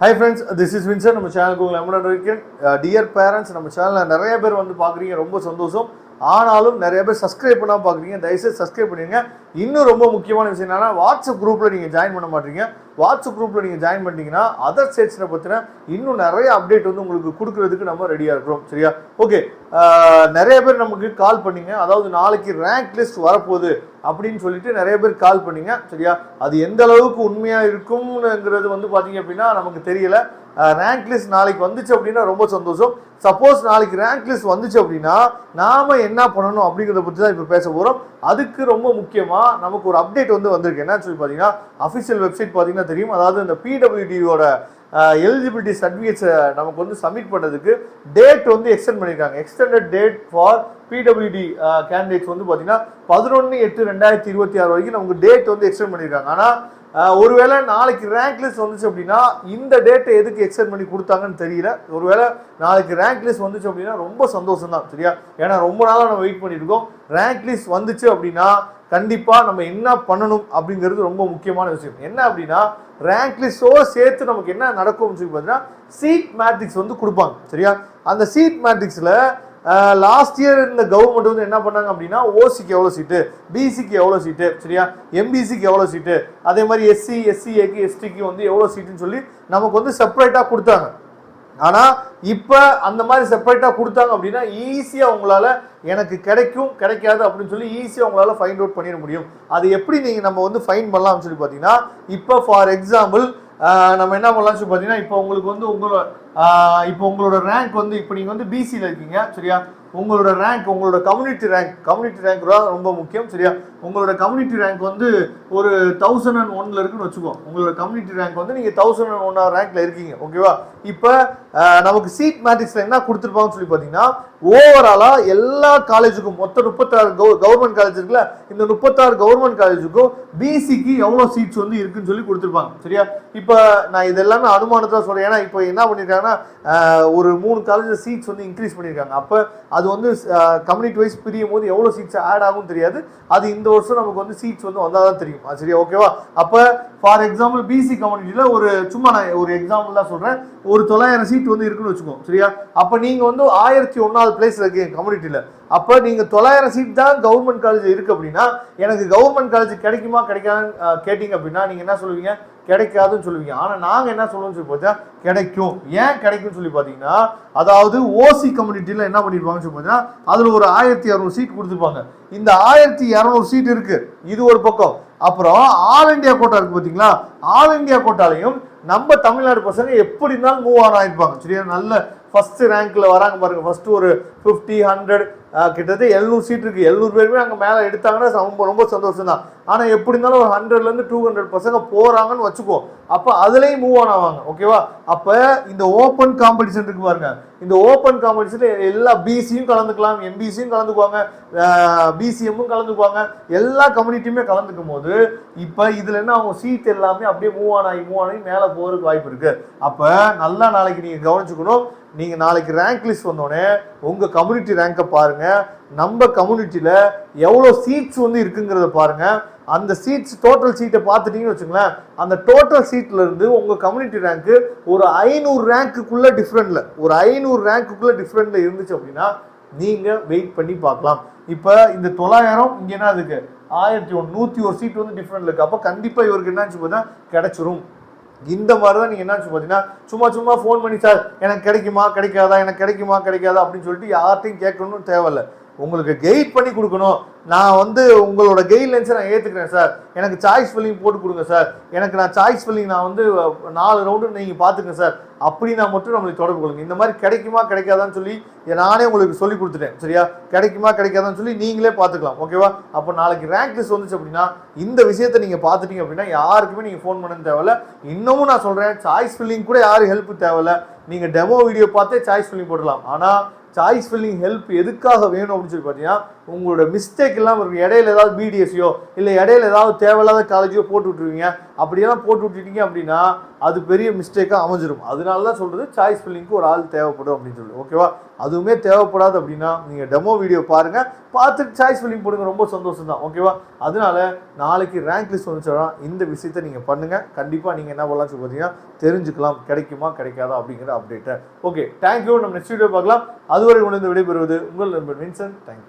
Hi friends, this is Vincent. நம்ம சேனலுக்கு உங்களை அன்புடன் இருக்கேன். டியர் பேரண்ட்ஸ், நம்ம சேனலில் நிறைய பேர் வந்து பார்க்குறீங்க, ரொம்ப சந்தோஷம். ஆனாலும் நிறைய பேர் சப்ஸ்கிரைப் பண்ணாமல் பார்க்குறீங்க. தயவுசெய்து சப்ஸ்கிரைப் பண்ணிடுங்க. இன்னும் ரொம்ப முக்கியமான விஷயம் என்னன்னா, வாட்ஸ்அப் குரூப்பில் நீங்கள் ஜாயின் பண்ண மாட்டீங்க. வாட்ஸ்அப் குரூப்பில் நீங்கள் ஜாயின் பண்ணிட்டீங்கன்னா அதர் ஸ்டேட்ஸை பற்றின இன்னும் நிறைய அப்டேட் வந்து உங்களுக்கு கொடுக்கறதுக்கு நம்ம ரெடியாக இருக்கிறோம். சரியா? ஓகே. நிறைய பேர் நமக்கு கால் பண்ணீங்க, அதாவது நாளைக்கு ரேங்க் லிஸ்ட் வரப்போகுது அப்படின்னு சொல்லிட்டு நிறைய பேர் கால் பண்ணீங்க. சரியா? அது எந்த அளவுக்கு உண்மையாக இருக்கும்ங்கிறது வந்து பார்த்தீங்க அப்படின்னா நமக்கு தெரியல. ரேங்க் லிஸ்ட் நாளைக்கு வந்துச்சு அப்படின்னா ரொம்ப சந்தோஷம். சப்போஸ் நாளைக்கு ரேங்க் லிஸ்ட் வந்துச்சு அப்படின்னா நாம என்ன பண்ணணும் அப்படிங்கிறத பற்றி தான் இப்போ பேச போகிறோம். அதுக்கு ரொம்ப முக்கியமாக நமக்கு ஒரு அப்டேட் வந்து வந்திருக்கு. என்னன்னு சொல்லி பார்த்தீங்கன்னா, அஃபிஷியல் வெப்சைட் பார்த்தீங்கன்னா தெரியும். அதாவது இந்த பிடபிள்யூடியோட எலிஜிபிலிட்டி சர்டிஃபிகேட்ஸை நமக்கு வந்து சப்மிட் பண்ணுறதுக்கு டேட் வந்து எக்ஸ்டெண்ட் பண்ணியிருக்காங்க. Extended date for PWD candidates வந்து பார்த்தீங்கன்னா 11/8/2026 வரைக்கும் நமக்கு டேட் வந்து எக்ஸ்டெண்ட் பண்ணியிருக்காங்க. ஆனால் ஒருவேளை நாளைக்கு ரேங்க் லிஸ்ட் வந்துச்சு அப்படின்னா இந்த டேட்டை எதுக்கு எக்ஸ்டெண்ட் பண்ணி கொடுத்தாங்கன்னு தெரியல. ஒருவேளை நாளைக்கு ரேங்க் லிஸ்ட் வந்துச்சு அப்படின்னா ரொம்ப சந்தோஷம் தான். சரியா? ஏன்னா ரொம்ப நாளாக நம்ம வெயிட் பண்ணியிருக்கோம். ரேங்க் லிஸ்ட் வந்துச்சு அப்படின்னா கண்டிப்பாக நம்ம என்ன பண்ணணும் அப்படிங்கிறது ரொம்ப முக்கியமான விஷயம். என்ன அப்படின்னா, ரேங்க் லிஸ்டோடு சேர்த்து நமக்கு என்ன நடக்கும்னு சொல்லி பார்த்தீங்கன்னா சீட் மேட்ரிக்ஸ் வந்து கொடுப்பாங்க. சரியா? அந்த சீட் மேட்ரிக்ஸில் லாஸ்ட் இயர் இந்த கவர்மெண்ட் வந்து என்ன பண்ணாங்க அப்படின்னா, ஓசிக்கு எவ்வளோ சீட்டு, பிசிக்கு எவ்வளோ சீட்டு, சரியா, எம்பிசிக்கு எவ்வளோ சீட்டு, அதே மாதிரி எஸ்சி எஸ்சிஏக்கு எஸ்டிக்கு வந்து எவ்வளோ சீட்டுன்னு சொல்லி நமக்கு வந்து செப்பரேட்டாக கொடுத்தாங்க. ஆனால் இப்போ அந்த மாதிரி செப்பரேட்டாக கொடுத்தாங்க அப்படின்னா ஈஸியாக உங்களால் எனக்கு கிடைக்கும் கிடைக்காது அப்படின்னு சொல்லி ஈஸியாக உங்களால் ஃபைண்ட் அவுட் பண்ணிட முடியும். அது எப்படி நம்ம வந்து ஃபைண்ட் பண்ணலாம்னு சொல்லி பார்த்தீங்கன்னா, இப்போ ஃபார் எக்ஸாம்பிள் நம்ம என்ன பண்ணலாம்னு சொல்லி பார்த்தீங்கன்னா, இப்போ உங்களுக்கு வந்து உங்களோட ரேங்க் வந்து இப்போ நீங்கள் வந்து பிசியில் இருக்கீங்க. சரியா? உங்களோட ரேங்க், உங்களோட கம்யூனிட்டி ரேங்க் தான் ரொம்ப முக்கியம். சரியா? உங்களோட கம்யூனிட்டி ரேங்க் வந்து ஒரு 1001 இருக்குன்னு வச்சுக்கோ. உங்களோட கம்யூனிட்டி ரேங்க் வந்து நீங்கள் 1001 ரேங்க்ல இருக்கீங்க. ஓகேவா? இப்போ நமக்கு சீட் மேட்ரிக்ஸ்ல என்ன கொடுத்துருப்பாங்கன்னு சொல்லி பார்த்தீங்கன்னா, ஓவராலா எல்லா காலேஜுக்கும் மொத்தம் 36 கவர்மெண்ட் காலேஜ் இருக்குல்ல, இந்த 36 கவர்மெண்ட் காலேஜுக்கும் பிசிக்கு எவ்வளோ சீட்ஸ் வந்து இருக்குன்னு சொல்லி கொடுத்துருப்பாங்க. சரியா? இப்போ நான் இது எல்லாமே அனுமானத்தை சொல்றேன். ஏன்னா இப்போ என்ன பண்ணியிருக்காங்கன்னா, ஒரு 3 காலேஜ் சீட்ஸ் வந்து இன்க்ரீஸ் பண்ணியிருக்காங்க. அப்போ அது வந்து கம்யூனிட்டி வைஸ் பிரியும் போது எவ்வளோ சீட்ஸ் ஆட் ஆகும் தெரியாது. அது இந்த வருஷம் நமக்கு வந்து சீட்ஸ் வந்து வந்தால் தான் தெரியும். சரியா? ஓகேவா? அப்போ ஃபார் எக்ஸாம்பிள் பிசி கம்யூனிட்டியில் சும்மா நான் ஒரு எக்ஸாம்பிள் தான் சொல்கிறேன். ஒரு 900 சீட் வந்து இருக்குன்னு வச்சுக்கோங்க. சரியா? அப்போ நீங்கள் வந்து 1001வது பிளேஸில் இருக்கீங்க கம்யூனிட்டியில். அப்போ நீங்கள் 900 சீட் தான் கவர்மெண்ட் காலேஜ் இருக்குது அப்படின்னா, எனக்கு கவர்மெண்ட் காலேஜ் கிடைக்குமா கிடைக்காதுன்னு கேட்டிங்க அப்படின்னா நீங்கள் என்ன சொல்லுவீங்க? கிடைக்காதுன்னு சொல்லுவீங்க. ஆனால் நாங்கள் என்ன சொல்லுவோம்னு சொல்லி பார்த்தா கிடைக்கும். ஏன் கிடைக்கும்னு சொல்லி பார்த்தீங்கன்னா, அதாவது ஓசி கம்யூனிட்டியில் என்ன பண்ணியிருப்பாங்கன்னு சொல்லி பார்த்தீங்கன்னா, அதில் ஒரு 1600 சீட் கொடுத்துருப்பாங்க. இந்த 1200 சீட் இருக்கு, இது ஒரு பக்கம். அப்புறம் ஆல் இண்டியா கோட்டா இருக்கு பார்த்தீங்களா? ஆல் இண்டியா கோட்டாலையும் நம்ம தமிழ்நாடு பசங்க எப்படி இருந்தாலும் மூவ் ஆன் ஆயிருப்பாங்க. சரியா? நல்ல ஃபர்ஸ்ட் ரேங்க்ல வராங்க பாருங்க. ஃபர்ஸ்ட் ஒரு 50, 100 கிட்டத்தட்ட 700 சீட் இருக்கு. 700 பேருமே அங்கே மேலே எடுத்தாங்கன்னா ரொம்ப ரொம்ப சந்தோஷம் தான். ஆனால் எப்படி இருந்தாலும் ஒரு 100லேருந்து 200 பசங்க போறாங்கன்னு வச்சுக்கோ. அப்போ அதுலேயும் மூவ் ஆன் ஆவாங்க. ஓகேவா? அப்போ இந்த ஓப்பன் காம்படிஷன் இருக்கு பாருங்க. இந்த ஓப்பன் காம்படிஷன்ல எல்லா பிசியும் கலந்துக்கலாம், எம்பிசியும் கலந்துக்குவாங்க, பிசிஎம்மும் கலந்துக்குவாங்க, எல்லா கம்யூனிட்டியுமே கலந்துக்கும் போது இப்போ இதுல என்ன அவங்க சீட் எல்லாமே அப்படியே மூவ் ஆன் ஆகி மேலே போறதுக்கு வாய்ப்பு இருக்கு. அப்போ நல்லா நாளைக்கு நீங்க கவனிச்சுக்கணும். நீங்க நாளைக்கு ரேங்க் லிஸ்ட் வந்தோடனே உங்க கம்யூனிட்டி ரேங்கை பாருங்க. நம்ம கம்யூனிட்டியில எவ்வளோ சீட்ஸ் வந்து இருக்குங்கிறத பாருங்க. அந்த சீட்ஸ் டோட்டல் சீட்டை பார்த்துட்டீங்கன்னு வச்சுங்களேன், அந்த டோட்டல் சீட்ல இருந்து உங்க கம்யூனிட்டி ரேங்க் ஒரு 500 ரேங்க்குள்ள டிஃப்ரெண்ட்ல இருந்துச்சு அப்படின்னா நீங்க வெயிட் பண்ணி பார்க்கலாம். இப்போ இந்த 900 இங்க என்ன இருக்கு, 101 சீட் வந்து டிஃப்ரெண்ட்ல இருக்கு. அப்போ கண்டிப்பா இவருக்கு என்னன்னு பார்த்தா கிடைச்சிரும். இந்த மாதிரி தான் நீங்கள் என்ன பார்த்தீங்கன்னா, சும்மா ஃபோன் பண்ணி சார் எனக்கு கிடைக்குமா கிடைக்காதா அப்படின்னு சொல்லிட்டு யார்ட்டையும் கேட்கணும்னு தேவையில்லை. உங்களுக்கு கைட் பண்ணி கொடுக்கணும். நான் வந்து உங்களோட கைட்லைன்ஸை நான் ஏற்றுக்கிறேன் சார், எனக்கு சாய்ஸ் ஃபில்லிங் போட்டு கொடுங்க சார், நான் சாய்ஸ் ஃபில்லிங் நான் வந்து 4 ரவுண்டு நீங்கள் பார்த்துங்க சார் அப்படின்னா மட்டும் நம்மளுக்கு தொடர்பு கொள்ளுங்க. இந்த மாதிரி கிடைக்குமா கிடைக்காதான்னு சொல்லி நானே உங்களுக்கு சொல்லி கொடுத்துட்டேன். சரியா? கிடைக்குமா கிடைக்காதான்னு சொல்லி நீங்களே பார்த்துக்கலாம். ஓகேவா? அப்போ நாளைக்கு ரேங்க் லிஸ்ட் வந்துச்சு அப்படின்னா இந்த விஷயத்தை நீங்கள் பார்த்துட்டீங்க அப்படின்னா யாருக்குமே நீங்கள் ஃபோன் பண்ண தேவையில்ல. இன்னமும் நான் சொல்கிறேன், சாய்ஸ் ஃபில்லிங் கூட யாரும் ஹெல்ப் தேவையில்ல. நீங்கள் டெமோ வீடியோ பார்த்தே சாய்ஸ் ஃபில்லிங் போடலாம். ஆனால் சாய்ஸ் ஃபில்லிங் ஹெல்ப் எதுக்காக வேணும் அப்படின்னு சொல்லி பார்த்தீங்கன்னா, உங்களோட மிஸ்டேக் எல்லாம் இருக்கும். இடையில ஏதாவது பிடிஎஸ்சியோ இல்லை இடையில ஏதாவது தேவையில்லாத காலேஜோ போட்டு விட்டுருவீங்க. அப்படியெல்லாம் போட்டு விட்டுட்டீங்க அப்படின்னா அது பெரிய மிஸ்டேக்காக அமைஞ்சிடும். அதனால தான் சொல்கிறது சாய்ஸ் ஃபில்லிங்க்கு ஒரு ஆள் தேவைப்படும் அப்படின்னு சொல்லி. ஓகேவா? அதுவுமே தேவைப்படாது அப்படின்னா நீங்கள் டெமோ வீடியோ பாருங்கள், பார்த்துட்டு சாய்ஸ் ஃபில்லிங் போடுங்க, ரொம்ப சந்தோஷம் தான். ஓகேவா? அதனால நாளைக்கு ரேங்க் லிஸ்ட் வந்துச்சுன்னா இந்த விஷயத்தை நீங்கள் பண்ணுங்கள். கண்டிப்பாக நீங்கள் என்ன பண்ணலாம் பார்த்தீங்கன்னா தெரிஞ்சுக்கலாம், கிடைக்குமா கிடைக்காதா அப்படிங்கிற அப்டேட்டை. Okay, thank you. நம்ம நெக்ஸ்ட் வீடியோ பார்க்கலாம். அதுவரை உணர்ந்து விடைபெறுவது உங்கள் நண்பர் வின்சென்ட். தேங்க்யூ.